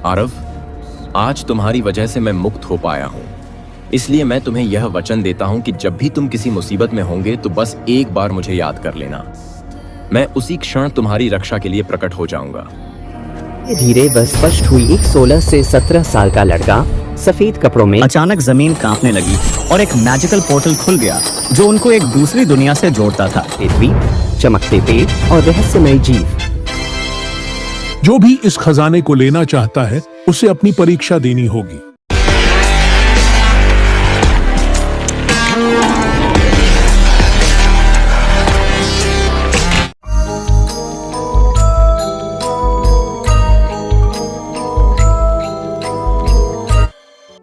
आरव, आज तुम्हारी वजह से मैं मुक्त हो पाया हूँ, इसलिए मैं तुम्हें यह वचन देता हूँ कि जब भी तुम किसी मुसीबत में होंगे तो बस एक बार मुझे याद कर लेना। मैं उसी क्षण तुम्हारी रक्षा के लिए प्रकट हो जाऊंगा। धीरे वह स्पष्ट हुई एक 16 से 17 साल का लड़का सफेद कपड़ों में। अचानक जमीन कांपने लगी और एक मैजिकल पोर्टल खुल गया जो उनको एक दूसरी दुनिया से जोड़ता था। द्वीप, चमकते पेड़ और रहस्यमय जीव। जो भी इस खजाने को लेना चाहता है उसे अपनी परीक्षा देनी होगी।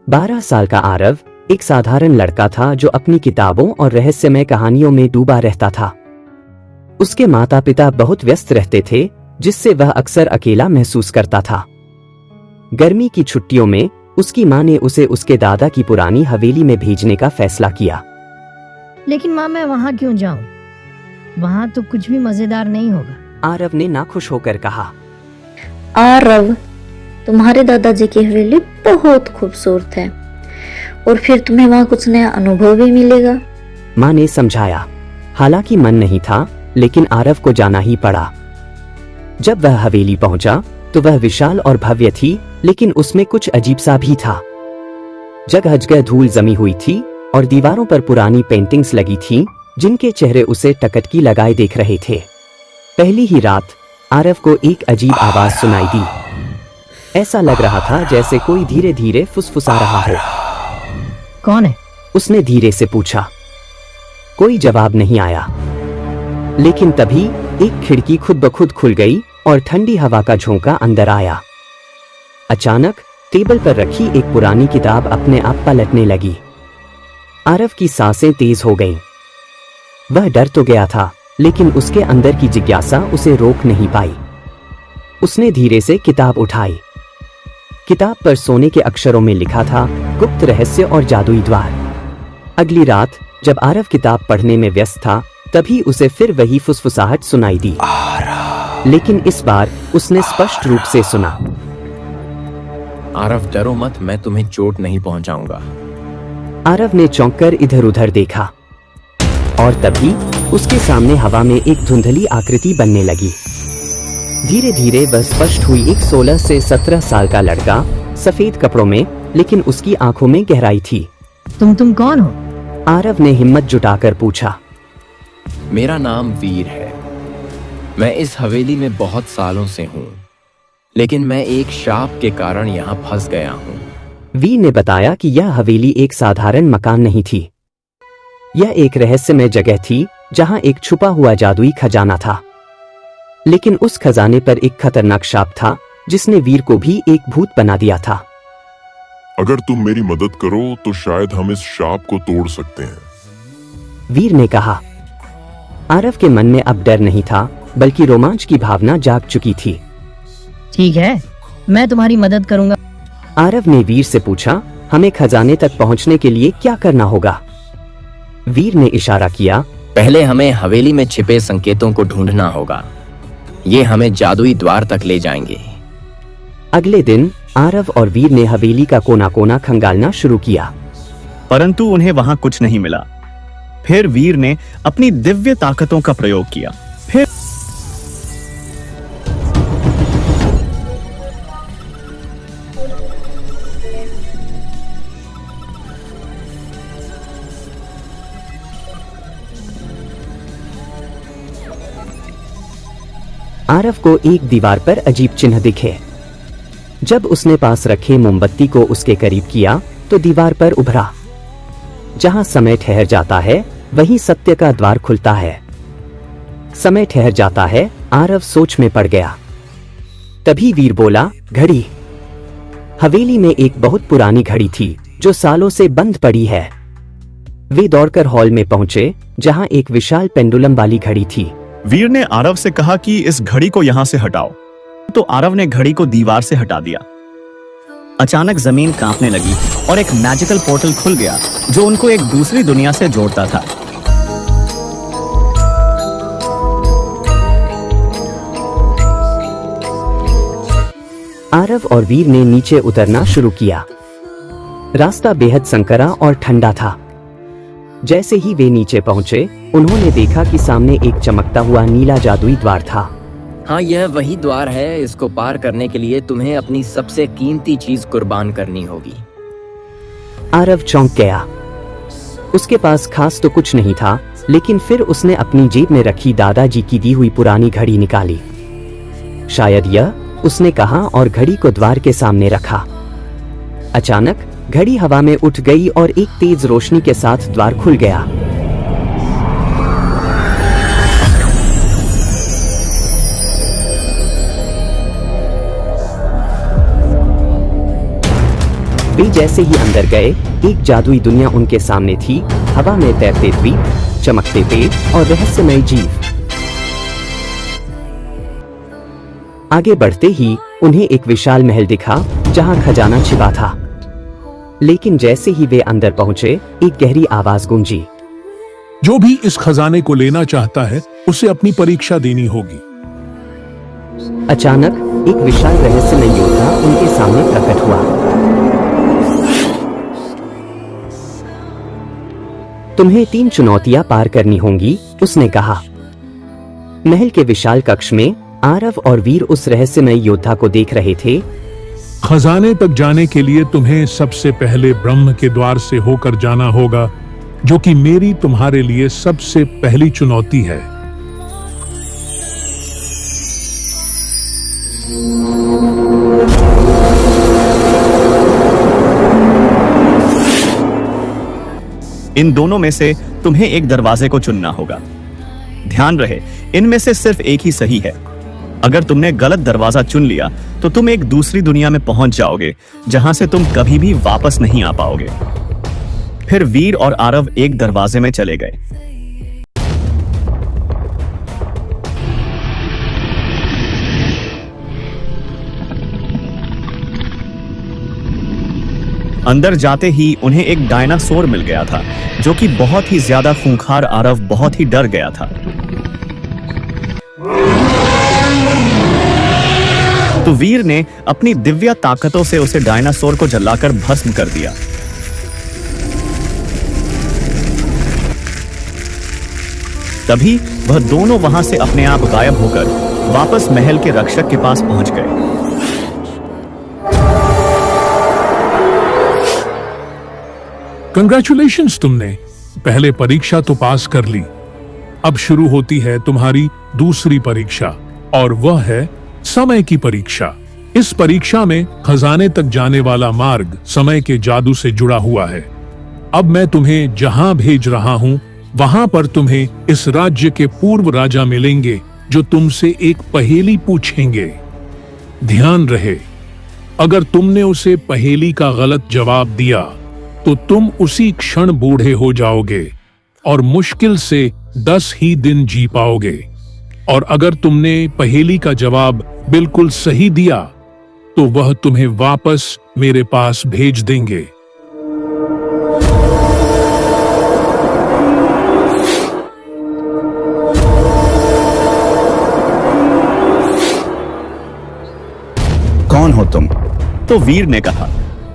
बारह साल का आरव एक साधारण लड़का था जो अपनी किताबों और रहस्यमय कहानियों में डूबा रहता था। उसके माता पिता बहुत व्यस्त रहते थे, जिससे वह अक्सर अकेला महसूस करता था। गर्मी की छुट्टियों में उसकी मां ने उसे उसके दादा की पुरानी हवेली में भेजने का फैसला किया। लेकिन माँ, मैं वहाँ क्यों जाऊँ? वहाँ तो कुछ भी मजेदार नहीं होगा। आरव ने नाखुश होकर कहा। आरव, तुम्हारे दादाजी की हवेली बहुत खूबसूरत है और फिर तुम्हें वहाँ कुछ नया अनुभव भी मिलेगा। माँ ने समझाया। हालांकि मन नहीं था, लेकिन आरव को जाना ही पड़ा। जब वह हवेली पहुंचा तो वह विशाल और भव्य थी, लेकिन उसमें कुछ अजीब सा भी था। जगह जगह धूल जमी हुई थी और दीवारों पर पुरानी पेंटिंग्स लगी थीं, जिनके चेहरे उसे टकटकी लगाए देख रहे थे। पहली ही रात आरव को एक अजीब आवाज सुनाई दी। ऐसा लग रहा था जैसे कोई धीरे धीरे फुसफुसा रहा हो। कौन है? उसने धीरे से पूछा। कोई जवाब नहीं आया। लेकिन तभी एक खिड़की खुद ब खुद खुल गई और ठंडी हवा का झोंका अंदर आया। अचानक टेबल पर रखी एक पुरानी किताब अपने आप पलटने लगी। आरव की सांसें तेज हो गईं। वह डर तो गया था, लेकिन उसके अंदर की जिज्ञासा उसे रोक नहीं पाई। उसने धीरे से किताब उठाई। किताब पर सोने के अक्षरों में लिखा था, गुप्त रहस्य और जादुई द्वार। अगली रात जब आरव किताब पढ़ने में व्यस्त था, तभी उसे फिर वही फुसफुसाहट सुनाई दी। लेकिन इस बार उसने स्पष्ट रूप से सुना। आरव, डरो मत, मैं तुम्हें चोट नहीं पहुंचाऊंगा। आरव ने चौंककर इधर उधर देखा और तभी उसके सामने हवा में एक धुंधली आकृति बनने लगी। धीरे धीरे वह स्पष्ट हुई एक 16 से 17 साल का लड़का सफेद कपड़ों में, लेकिन उसकी आंखों में गहराई थी। तुम कौन हो? आरव ने हिम्मत जुटाकर पूछा। मेरा नाम वीर है। मैं इस हवेली में बहुत सालों से हूँ, लेकिन मैं एक शाप के कारण यहाँ फंस गया हूँ। वीर ने बताया कि यह हवेली एक साधारण मकान नहीं थी। यह एक रहस्यमय जगह थी जहाँ एक छुपा हुआ जादुई खजाना था। लेकिन उस खजाने पर एक खतरनाक शाप था, जिसने वीर को भी एक भूत बना दिया था। अगर तुम मेरी मदद करो तो शायद हम इस शाप को तोड़ सकते हैं, वीर ने कहा। आरव के मन में अब डर नहीं था, बल्कि रोमांच की भावना जाग चुकी थी। ठीक है, मैं तुम्हारी मदद करूंगा। आरव ने वीर से पूछा, हमें खजाने तक पहुंचने के लिए क्या करना होगा? वीर ने इशारा किया। पहले हमें हवेली में छिपे संकेतों को ढूंढना होगा। ये हमें जादुई द्वार तक ले जाएंगे। अगले दिन आरव और वीर ने हवेली का कोना कोना खंगालना शुरू किया, परंतु उन्हें वहां कुछ नहीं मिला। फिर वीर ने अपनी दिव्य ताकतों का प्रयोग किया। फिर आरव को एक दीवार पर अजीब चिन्ह दिखे। जब उसने पास रखे मोमबत्ती को उसके करीब किया तो दीवार पर उभरा, जहां समय ठहर जाता है वहीं सत्य का द्वार खुलता है। समय ठहर जाता है। आरव सोच में पड़ गया। तभी वीर बोला, घड़ी। हवेली में एक बहुत पुरानी घड़ी थी जो सालों से बंद पड़ी है। वे दौड़कर हॉल में पहुंचे, जहां एक विशाल पेंडुलम वाली घड़ी थी। वीर ने आरव से कहा कि इस घड़ी को यहां से हटाओ, तो आरव ने घड़ी को दीवार से हटा दिया। अचानक जमीन कांपने लगी और एक मैजिकल पोर्टल खुल गया जो उनको एक दूसरी दुनिया से जोड़ता था। आरव और वीर ने नीचे उतरना शुरू किया। रास्ता बेहद संकरा और ठंडा था। जैसे ही वे नीचे पहुंचे, उन्होंने देखा कि सामने एक चमकता हुआ नीला जादुई द्वार था। हाँ, यह वही द्वार है। इसको पार करने के लिए तुम्हें अपनी सबसे कीमती चीज कुर्बान करनी होगी। आरव चौंक गया। उसके पास खास तो कुछ नहीं था, लेकिन फिर उसने अपनी जेब में रखी दादाजी की दी हुई पुरानी घड़ी निकाली। शायद यह, उसने कहा और घड़ी को द्वार के सामने रखा। अचानक घड़ी हवा में उठ गई और एक तेज रोशनी के साथ द्वार खुल गया। वे जैसे ही अंदर गए, एक जादुई दुनिया उनके सामने थी। हवा में तैरते द्वीप, चमकते पेड़ और रहस्यमय जीव। आगे बढ़ते ही उन्हें एक विशाल महल दिखा जहां खजाना छिपा था। लेकिन जैसे ही वे अंदर पहुंचे, एक गहरी आवाज गूंजी। जो भी इस खजाने को लेना चाहता है उसे अपनी परीक्षा देनी होगी। अचानक एक विशाल रहस्यमय योद्धा उनके सामने प्रकट हुआ। तुम्हें 3 चुनौतियां पार करनी होंगी, उसने कहा। महल के विशाल कक्ष में आरव और वीर उस रहस्यमय योद्धा को देख रहे थे। खजाने तक जाने के लिए तुम्हें सबसे पहले ब्रह्म के द्वार से होकर जाना होगा, जो कि मेरी तुम्हारे लिए सबसे पहली चुनौती है। इन दोनों में से तुम्हें एक दरवाजे को चुनना होगा। ध्यान रहे, इनमें से सिर्फ एक ही सही है। अगर तुमने गलत दरवाजा चुन लिया तो तुम एक दूसरी दुनिया में पहुंच जाओगे, जहां से तुम कभी भी वापस नहीं आ पाओगे। फिर वीर और आरव एक दरवाजे में चले गए। अंदर जाते ही उन्हें एक डायनासोर मिल गया था, जो कि बहुत ही ज्यादा खूंखार। आरव बहुत ही डर गया था। तो वीर ने अपनी दिव्य ताकतों से उसे डायनासोर को जलाकर भस्म कर दिया। तभी वह दोनों वहां से अपने आप गायब होकर वापस महल के रक्षक के पास पहुंच गए। कंग्रेचुलेशंस, तुमने पहले परीक्षा तो पास कर ली। अब शुरू होती है तुम्हारी दूसरी परीक्षा, और वह है समय की परीक्षा। इस परीक्षा में खजाने तक जाने वाला मार्ग समय के जादू से जुड़ा हुआ है। अब मैं तुम्हें जहां भेज रहा हूं, वहां पर तुम्हें इस राज्य के पूर्व राजा मिलेंगे, जो तुमसे एक पहेली पूछेंगे। ध्यान रहे, अगर तुमने उसे पहेली का गलत जवाब दिया तो तुम उसी क्षण बूढ़े हो जाओगे और मुश्किल से 10 ही दिन जी पाओगे। और अगर तुमने पहेली का जवाब बिल्कुल सही दिया तो वह तुम्हें वापस मेरे पास भेज देंगे। कौन हो तुम? तो वीर ने कहा,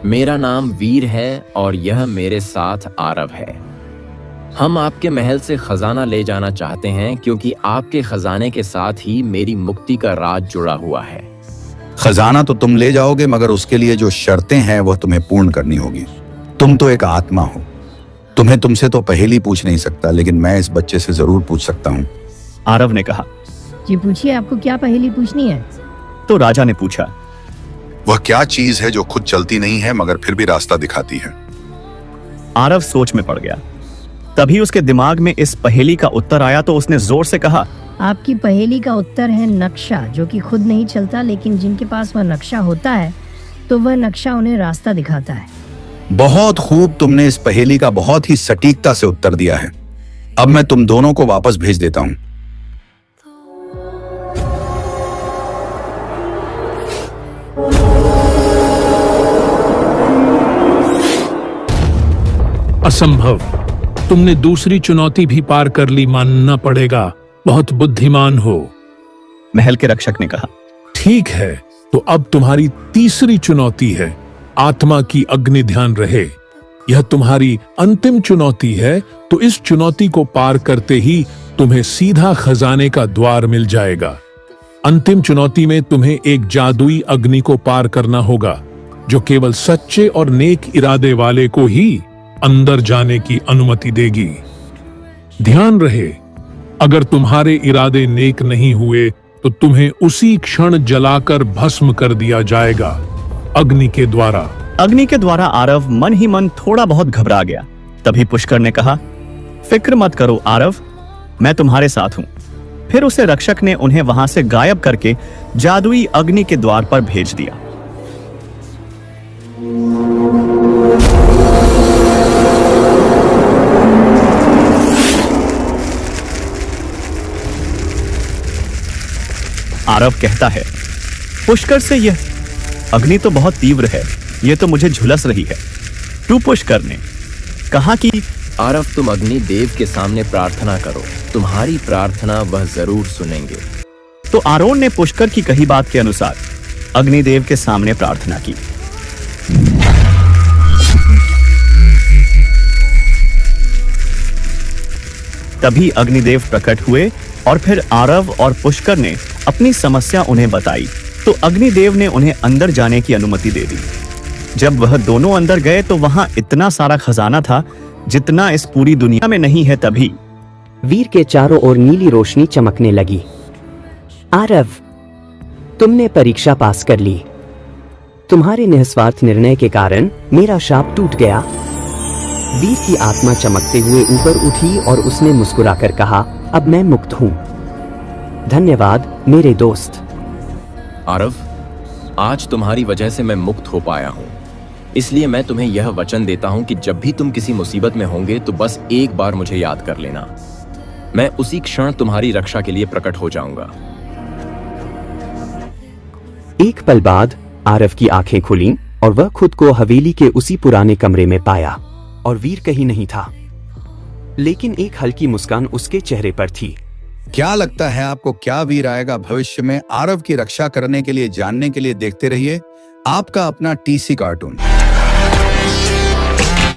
मेरा नाम वीर है और यह मेरे साथ आरव है। हम आपके महल से खजाना ले जाना चाहते हैं, क्योंकि आपके खजाने के साथ ही मेरी मुक्ति का राज जुड़ा हुआ है। खजाना तो तुम ले जाओगे, मगर उसके लिए जो शर्तें हैं वह तुम्हें पूर्ण करनी होगी। तुम तो एक आत्मा हो, तुम्हें तुमसे तो पहेली पूछ नहीं सकता, लेकिन मैं इस बच्चे से जरूर पूछ सकता हूँ। आरव ने कहा। जी पूछिए, आपको क्या पहेली पूछनी है? तो राजा ने पूछा, वह क्या चीज है जो खुद चलती नहीं है मगर फिर भी रास्ता दिखाती है? आरव सोच में पड़ गया। तभी उसके दिमाग में इस पहेली का उत्तर आया, तो उसने जोर से कहा, आपकी पहेली का उत्तर है नक्शा, जो कि खुद नहीं चलता, लेकिन जिनके पास वह नक्शा होता है तो वह नक्शा उन्हें रास्ता दिखाता है। बहुत खूब, तुमने इस पहेली का बहुत ही सटीकता से उत्तर दिया है। अब मैं तुम दोनों को वापस भेज देता हूँ। असंभव, तुमने दूसरी चुनौती भी पार कर ली, मानना पड़ेगा। बहुत बुद्धिमान हो। महल के रक्षक ने कहा। ठीक है, तो अब तुम्हारी तीसरी चुनौती है आत्मा की अग्नि ध्यान रहे। यह तुम्हारी अंतिम चुनौती है, तो इस चुनौती को पार करते ही तुम्हें सीधा खजाने का द्वार मिल जाएगा। अंतिम चुनौती में तुम्हें एक जादुई अग्नि को पार करना होगा, जो केवल सच्चे और नेक इरादे वाले को ही अंदर जाने की अनुमति देगी। ध्यान रहे, अगर तुम्हारे इरादे नेक नहीं हुए तो तुम्हें उसी क्षण जलाकर भस्म कर दिया जाएगा अग्नि के द्वारा। अग्नि के द्वारा आरव मन ही मन थोड़ा बहुत घबरा गया। तभी पुष्कर ने कहा, फिक्र मत करो आरव, मैं तुम्हारे साथ हूं। फिर उसे रक्षक ने उन्हें वहां से गायब करके जादुई अग्नि के द्वार पर भेज दिया। आरव कहता है, पुष्कर से यह अग्नि तो बहुत तीव्र है, यह तो मुझे झुलस रही है। तू पुष्कर ने कहा कि आरव, तुम अग्नि देव के सामने प्रार्थना करो, तुम्हारी प्रार्थना वह जरूर सुनेंगे। तो आरोन ने पुष्कर की कही बात के अनुसार अग्निदेव के सामने प्रार्थना की। तभी अग्निदेव प्रकट हुए और फिर आरव और पुष्कर ने अपनी समस्या उन्हें बताई। तो अग्निदेव ने उन्हें अंदर जाने की अनुमति दे दी। जब वह दोनों अंदर गए तो वहां इतना सारा खजाना था जितना इस पूरी दुनिया में नहीं है। तभी वीर के चारों ओर नीली रोशनी चमकने लगी। आरव, तुमने परीक्षा पास कर ली। तुम्हारे निस्वार्थ निर्णय के कारण मेरा शाप टूट गया। वीर की आत्मा चमकते हुए ऊपर उठी और उसने मुस्कुराकर कहा, अब मैं मुक्त हूं। धन्यवाद मेरे दोस्त। आरव, आज तुम्हारी वजह से मैं मुक्त हो पाया हूं, इसलिए मैं तुम्हें यह वचन देता हूं कि जब भी तुम किसी मुसीबत में होंगे तो बस एक बार मुझे याद कर लेना। मैं उसी क्षण तुम्हारी रक्षा के लिए प्रकट हो जाऊंगा। एक पल बाद आरव की आंखें खुलीं और वह खुद को हवेली के उसी पुराने कमरे में पाया। और वीर कहीं नहीं था, लेकिन एक हल्की मुस्कान उसके चेहरे पर थी। क्या लगता है आपको, क्या वीर आएगा भविष्य में आरव की रक्षा करने के लिए? जानने के लिए देखते रहिए आपका अपना टीसी कार्टून।